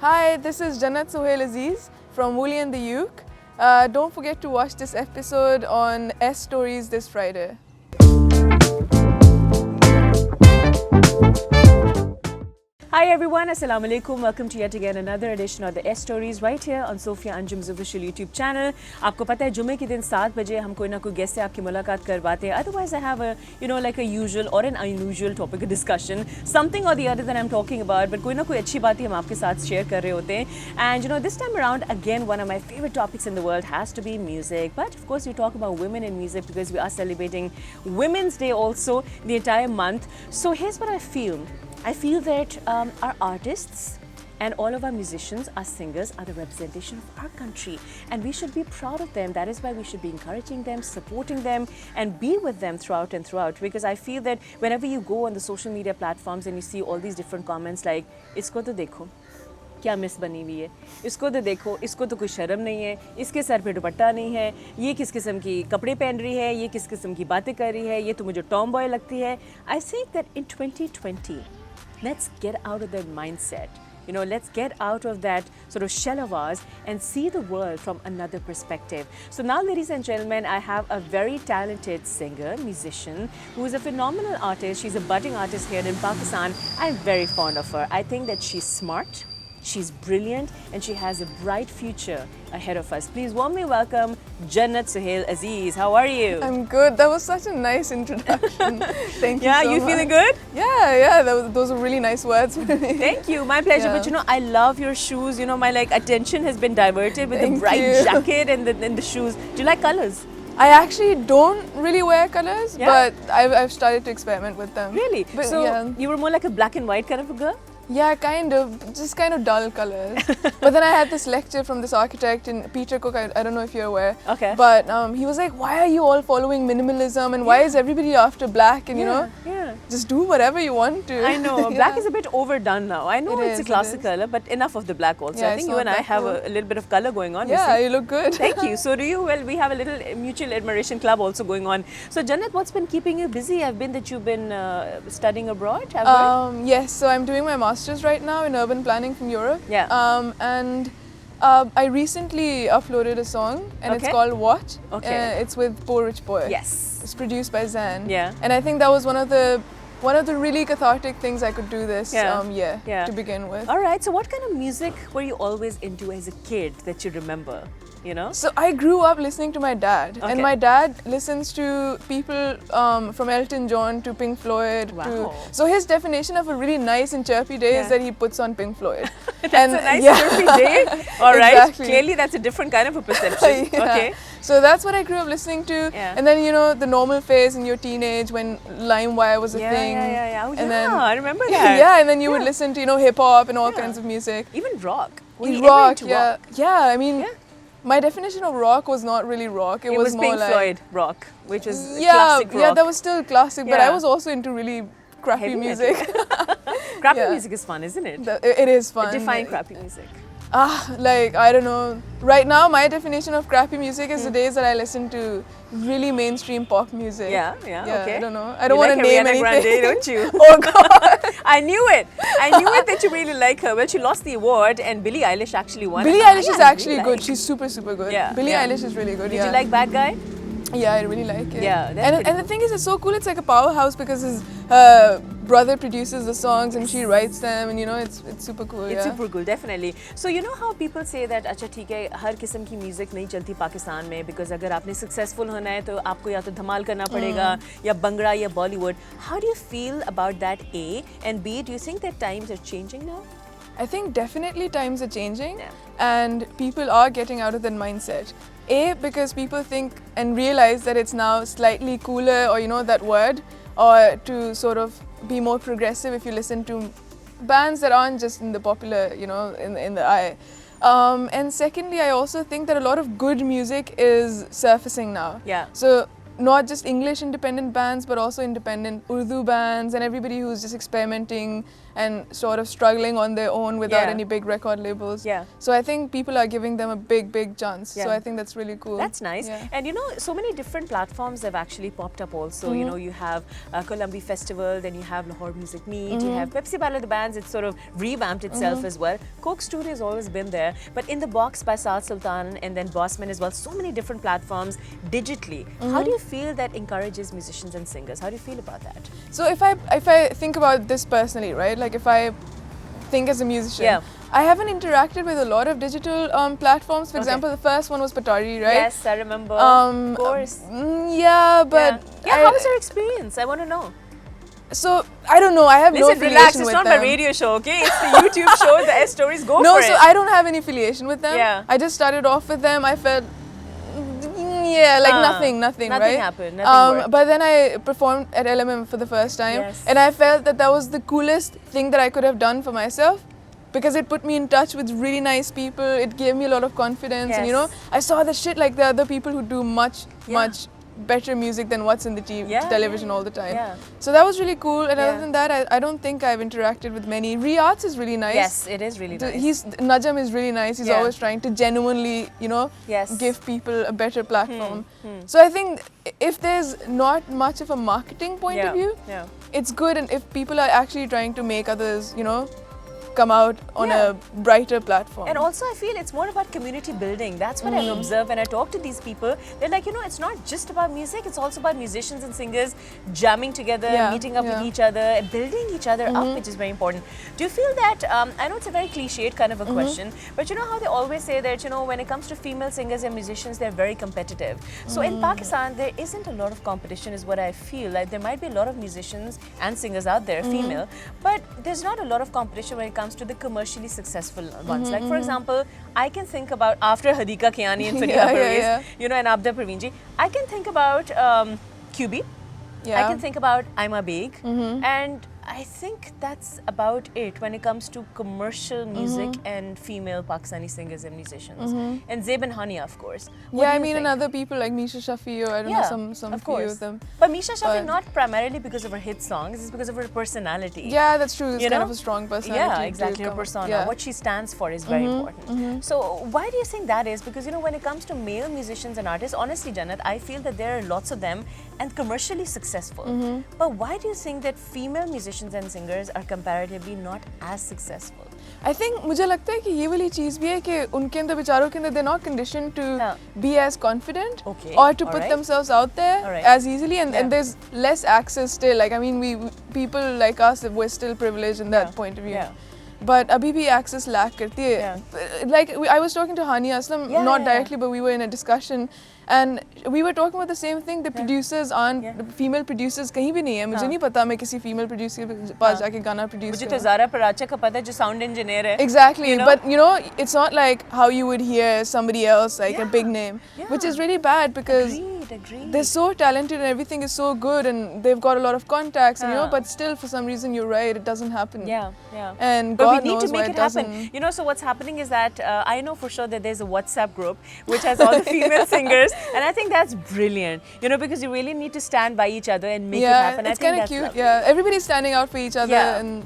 Hi, this is Janat Sohail Aziz from Woolly and the Uke. Don't forget to watch this episode on S Stories this Friday. Hi everyone, Assalamu alaikum. Welcome to yet again another edition of the S Stories right here on Sophiya Anjam's official YouTube channel. आपको पता है जुमे के दिन 7 बजे हम कोई ना कोई गेस्ट से आपकी मुलाकात करवाते हैं. Otherwise I have a like a usual or an unusual topic of discussion, something or the other that I'm talking about. But कोई ना कोई अच्छी बात ही हम आपके साथ share कर रहे होते हैं. And this time around again one of my favorite topics in the world has to be music. But of course we talk about women in music because we are celebrating Women's Day also the entire month. So here's what I feel. I feel that our artists and all of our musicians, our singers are the representation of our country and we should be proud of them. That is why we should be encouraging them, supporting them and be with them throughout and throughout, because I feel that whenever you go on the social media platforms and you see all these different comments like isko to dekho क्या miss बनी हुई है, इसको तो देखो, इसको तो कोई शर्म नहीं है, इसके सर पे दुपट्टा नहीं है, ये किस किस्म की कपड़े पहन रही है, ये किस किस्म की बातें कर रही है, ये तो मुझे टॉम बॉय लगती है. I think that in 2020 let's get out of that mindset. Let's get out of that sort of shell of ours and see the world from another perspective. So now, ladies and gentlemen, I have a very talented singer, musician, who is a phenomenal artist. She's a budding artist here in Pakistan. I'm very fond of her. I think that she's smart, she's brilliant, and she has a bright future ahead of us. Please warmly welcome Janat Sohail Aziz. How are you? I'm good. That was such a nice introduction. Thank you so much. Yeah, you feeling good? Yeah. Those were really nice words. Thank you. My pleasure. Yeah. But I love your shoes. My attention has been diverted with the bright jacket and the shoes. Do you like colors? I actually don't really wear colors, but I've started to experiment with them. Really? But so you were more like a black and white kind of a girl? Yeah, just kind of dull colors. But then I had this lecture from this architect in Peter Cook, I don't know if you're aware. Okay. But he was like, why are you all following minimalism and why is everybody after black and just do whatever you want to. I know, black is a bit overdone now. I know it's a classic color, but enough of the black also. Yeah, I think you and I have a little bit of color going on. Yeah, you look good. Thank you. So do you? Well, we have a little mutual admiration club also going on. So Janat, what's been keeping you busy? I've been that you've been studying abroad? Yes, so I'm doing my master's right now in urban planning from Europe. Yeah. And I recently uploaded a song and it's called What? Okay. It's with Poor Rich Boy. Yes. It's produced by Zan. Yeah. And I think that was one of the really cathartic things I could do this year to begin with. All right. So what kind of music were you always into as a kid that you remember? So I grew up listening to my dad, and my dad listens to people from Elton John to Pink Floyd. Wow. So his definition of a really nice and chirpy day is that he puts on Pink Floyd. That's a nice chirpy day. All right. Exactly. Clearly that's a different kind of a perception. Okay. So that's what I grew up listening to. Yeah. And then the normal phase in your teenage when LimeWire was a thing. Yeah. And then, I remember that. Yeah, and then you would listen to hip hop and all kinds of music. Even rock. Rock. I mean. My definition of rock was not really rock. It was more Pink like Floyd rock, which was classic rock. Yeah, that was still classic, but I was also into really crappy music. Crappy music is fun, isn't it? It is fun. Define crappy music. I don't know. Right now, my definition of crappy music is the days that I listen to really mainstream pop music. Yeah, okay. I don't know. I don't want to name anything. Grande, don't you? Oh God! I knew it that you really like her. Well, she lost the award and Billie Eilish actually won. Billie Eilish is actually good. She's super good. Yeah, Billie Eilish is really good. Did you like Bad Guy? Yeah, I really like it. Yeah, and the thing is, it's so cool. It's like a powerhouse because his brother produces the songs and she writes them, and it's super cool. It's super cool, definitely. So how people say that अच्छा ठीक है हर किस्म की music नहीं चलती पाकिस्तान में because अगर आपने successful होना है तो आपको या तो धमाल करना पड़ेगा या बंगड़ा या Bollywood. How do you feel about that? A and B, do you think that times are changing now? I think definitely times are changing and people are getting out of that mindset. A, because people think and realize that it's now slightly cooler or that word, or to sort of be more progressive if you listen to bands that aren't just in the popular, in the eye. And secondly, I also think that a lot of good music is surfacing now. Yeah. So not just English independent bands, but also independent Urdu bands and everybody who's just experimenting and sort of struggling on their own without Yeah. any big record labels. Yeah. So I think people are giving them a big chance. Yeah. So I think that's really cool. That's nice. Yeah. And you know, so many different platforms have actually popped up also. You know, you have Colombi Festival, then you have Lahore Music Meet, you have Pepsi Bala the bands. It's sort of revamped itself as well. Coke Studio has always been there. But In the Box by Saad Sultan and then Bossman as well. So many different platforms digitally. How do you feel that encourages musicians and singers? How do you feel about that? So if I think about this personally, right? Like if I think as a musician, Yeah. I haven't interacted with a lot of digital platforms. For Okay. example, the first one was Patari, right? Yes, I remember. Of course. Yeah, but How was your experience? I want to know. so I don't know. I have no Listen, affiliation relax. It's with not them. my radio show, okay? It's the YouTube show. The S stories. Go No, for so it. I don't have any affiliation with them. Yeah. I just started off with them. I felt, yeah, like nothing, Nothing right? happened, nothing worked. But then I performed at LMM for the first time, Yes. and I felt that was the coolest thing that I could have done for myself. Because it put me in touch with really nice people. It gave me a lot of confidence, and you know, Yes. I saw the shit like the other people who do much better music than what's in the television all the time. Yeah. So that was really cool. And Yeah. other than that, I don't think I've interacted with many. Riyadh is really nice. Yes, it is really nice. Najam is really nice. He's Yeah. always trying to genuinely, you know, Yes. give people a better platform. So I think if there's not much of a marketing point of view, Yeah. it's good, and if people are actually trying to make others, you know, come out on Yeah. a brighter platform. And also, I feel it's more about community building. That's what I've observed when I talk to these people. They're like, you know, it's not just about music, it's also about musicians and singers jamming together, Yeah, meeting up with yeah. each other, building each other up, which is very important. Do you feel that, I know it's a very cliched kind of a question, but you know how they always say that, you know, when it comes to female singers and musicians, they're very competitive. So in Pakistan, there isn't a lot of competition is what I feel. Like there might be a lot of musicians and singers out there, female, but there's not a lot of competition when it comes to the commercially successful ones. Like for example, I can think about after Hadika Kiani and Fariha Parvez, you know, and Abda Praveenji, I can think about QB. I can think about I'm a Beg, and I think that's about it when it comes to commercial music and female Pakistani singers and musicians. And Zeb and Hania, of course. What do I you mean, think? and other people like Misha Shafi, or I don't know, some of few course. of them. But Misha Shafi, But- not primarily because of her hit songs, it's because of her personality. Yeah, that's true. It's You kind know? of a strong personality. Yeah, to exactly. Her come- persona, yeah. what she stands for is very important. So why do you think that is? Because you know, when it comes to male musicians and artists, honestly, Janat, I feel that there are lots of them and commercially successful. But why do you think that female musicians and singers are comparatively not as successful? I think मुझे लगता है कि ये वाली चीज़ भी है कि उनके अंदर बेचारों के अंदर they're not conditioned to हाँ. be as confident Okay, or to put alright. themselves out there Alright. as easily, and Yeah. there's less access still. Like I mean, we people like us, we're still privileged in that Yeah. point of view. Yeah. But abhi bhi access lack करती है. Like I was talking to Hania Aslam, Yeah, not yeah. directly, but we were in a discussion, and we were talking about the same thing. The producers aren't, the female producers कहीं भी नहीं है. मुझे नहीं पता मैं किसी female producer के पास जाके गाना produce मुझे तो करूँ. ज़ारा पराचा का पता है जो sound engineer है. Exactly, You know? but you know, it's not like how you would hear somebody else, like a big name, which is really bad because Agreed. they're so talented and everything is so good and they've got a lot of contacts, and you know, but still for some reason you're right, it doesn't happen. Yeah. And But God we need knows to why make it it happen. doesn't. You know, so what's happening is that I know for sure that there's a WhatsApp group which has all the female singers, and I think that's brilliant. You know, because you really need to stand by each other and make it happen. It's I think kind of that's cute. lovely. Yeah, everybody's standing out for each other, Yeah. and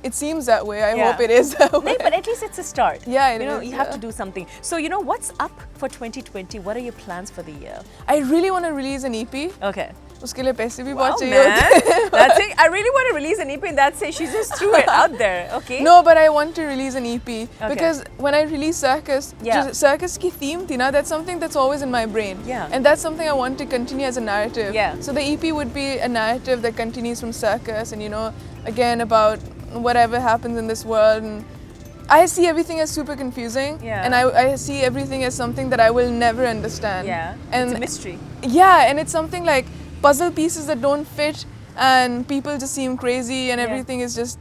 it seems that way. I Yeah. hope it is that way. No, but at least it's a start. Yeah, it you know, is, you have yeah. to do something. So, you know, what's up for 2020? What are your plans for the year? I really want to release an EP. Okay. उसके लिए पैसे भी Wow, बहुत चाहिए होते हैं. man. That's it. I really want to release an EP and that's it. She just threw it out there. Okay. No, but I want to release an EP because when I release Circus, Yeah. just Circus की theme थी ना, that's something that's always in my brain. Yeah. And that's something I want to continue as a narrative. Yeah. So the EP would be a narrative that continues from Circus, and you know, again about whatever happens in this world. And I see everything as super confusing, Yeah. and I see everything as something that I will never understand. Yeah. And it's a mystery. yeah, and it's something like puzzle pieces that don't fit, and people just seem crazy, and Yeah. everything is just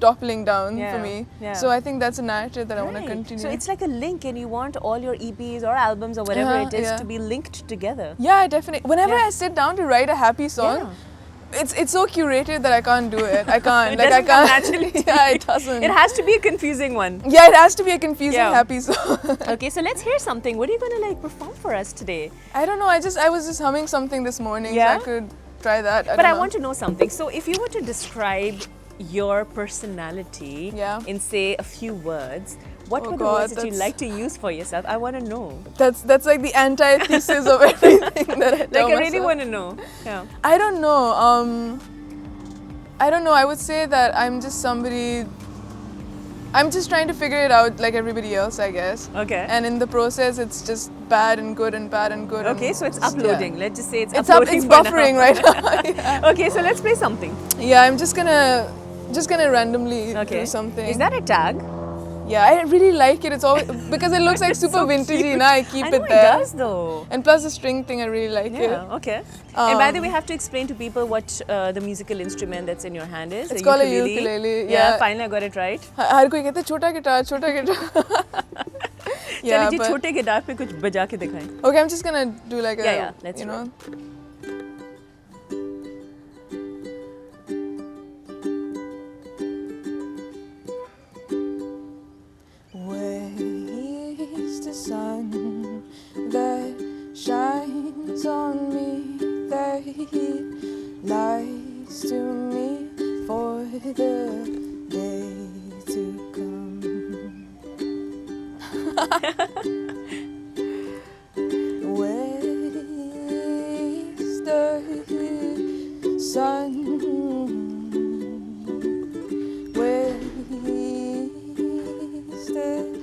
toppling down Yeah, for me. yeah. So I think that's a narrative that I want to Right. continue. So it's like a link, and you want all your EPs or albums or whatever Yeah, it is yeah. to be linked together. yeah, definitely. Whenever Yeah. I sit down to write a happy song, it's so curated that I can't do it. I can't. It like doesn't I come can't. naturally to Yeah, you. it doesn't. It has to be a confusing one. Yeah, it has to be a confusing Yeah. happy song. Okay, so let's hear something. What are you going to like perform for us today? I don't know. I was just humming something this morning, Yeah? so I could try that. But don't I know. want to know something. So if you were to describe your personality Yeah. in, say, a few words, what Oh were the God, words that you that's- like to use for yourself? I want to know. That's like the antithesis of everything that I tell Like, I really myself. want to know. Yeah. I don't know. I don't know. I would say that I'm just somebody. I'm just trying to figure it out like everybody else, I guess. Okay. And in the process, it's just bad and good and bad and good. Okay, and so it's just- uploading. Yeah. Let's just say it's It's uploading. it's for now. buffering right now. Yeah. Okay, so let's play something. Yeah, I'm just gonna randomly Okay. do something. Is that a tag? Yeah, I really like it. It's always because it looks like super So vintagey. cute. Now I keep I know it there. it does though. And plus the string thing, I really like it. Yeah, okay. And by the way, we have to explain to people what the musical instrument that's in your hand is. It's called a ukulele. Yeah, Yeah. finally I got it right. हर कोई कहता है छोटा guitar, छोटा guitar. चलिए जी but- छोटे guitar पे कुछ बजा के दिखाएं. Okay, I'm just gonna do like a, Yeah, let's you do know. Where's the sun that shines on me, that lies to me for the day to come? Where's the sun? Where's the sun?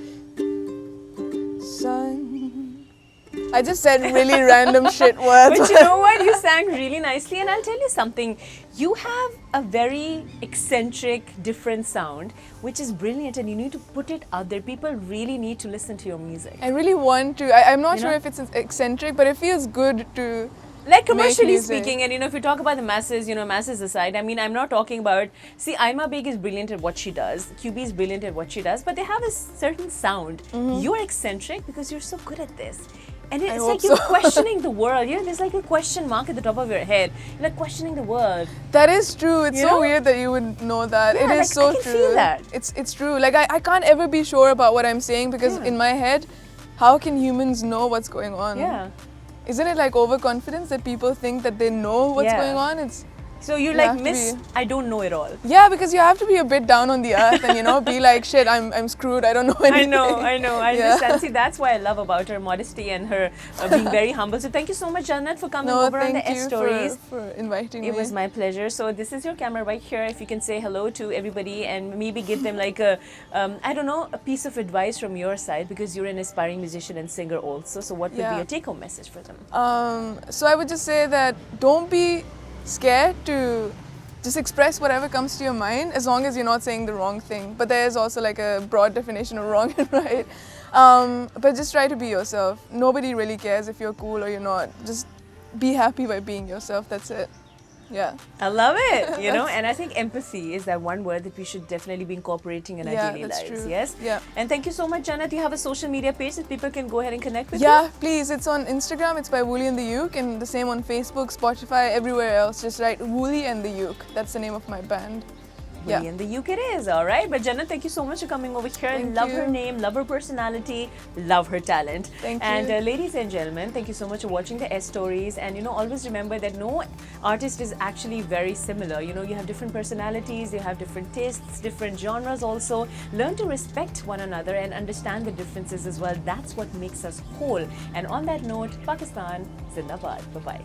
I just said really random shit words. But you know what? You sang really nicely, and I'll tell you something. You have a very eccentric, different sound, which is brilliant, and you need to put it out there. People really need to listen to your music. I really want to. I'm not You sure know? if it's eccentric, but it feels good to. Like commercially music. speaking, and if you talk about the masses, masses aside, I mean, I'm not talking about. See, Ima Beg is brilliant at what she does. QB is brilliant at what she does, but they have a certain sound. You're eccentric because you're so good at this. And it's hope like you're so. questioning the world. There's like a question mark at the top of your head. You're like questioning the world. That is true. It's You so know? weird that you would know that. Yeah, it is like, so I can true. feel that. It's true. Like I can't ever be sure about what I'm saying because Yeah. in my head, how can humans know what's going on? Yeah. Isn't it like overconfidence that people think that they know what's Yeah. going on? It's So you're You like, have to Miss, be- I don't know it all. yeah, because you have to be a bit down on the earth and be like, shit, I'm screwed. I don't know anything. I know. I Yeah. understand. See, that's what I love about her modesty and her being very humble. So thank you so much, Janat, for coming No, over on the thank S you Stories. for inviting me. It was my pleasure. So this is your camera right here. If you can say hello to everybody and maybe give them like a, I don't know, a piece of advice from your side because you're an aspiring musician and singer also. So what would be Yeah. your take-home message for them? So I would just say that don't be scared to just express whatever comes to your mind as long as you're not saying the wrong thing. But there is also like a broad definition of wrong and right. But just try to be yourself. Nobody really cares if you're cool or you're not. Just be happy by being yourself. That's it. Yeah. I love it, and I think empathy is that one word that we should definitely be incorporating in our Yeah, daily that's lives. true. Yes? Yeah. And thank you so much, Janat. You have a social media page that people can go ahead and connect with Yeah, please. It's on Instagram. It's by Woolly and the Uke, and the same on Facebook, Spotify, everywhere else. Just write Woolly and the Uke. That's the name of my band. you. Yeah. In the UK it is, all right? But Janat, thank you so much for coming over here. Thank Love her you. name, love her personality, love her talent. Thank and you. Ladies and gentlemen, thank you so much for watching the S Stories. And always remember that no artist is actually very similar. You have different personalities, you have different tastes, different genres also. Learn to respect one another and understand the differences as well. That's what makes us whole. And on that note, Pakistan, Zindabad. Bye-bye.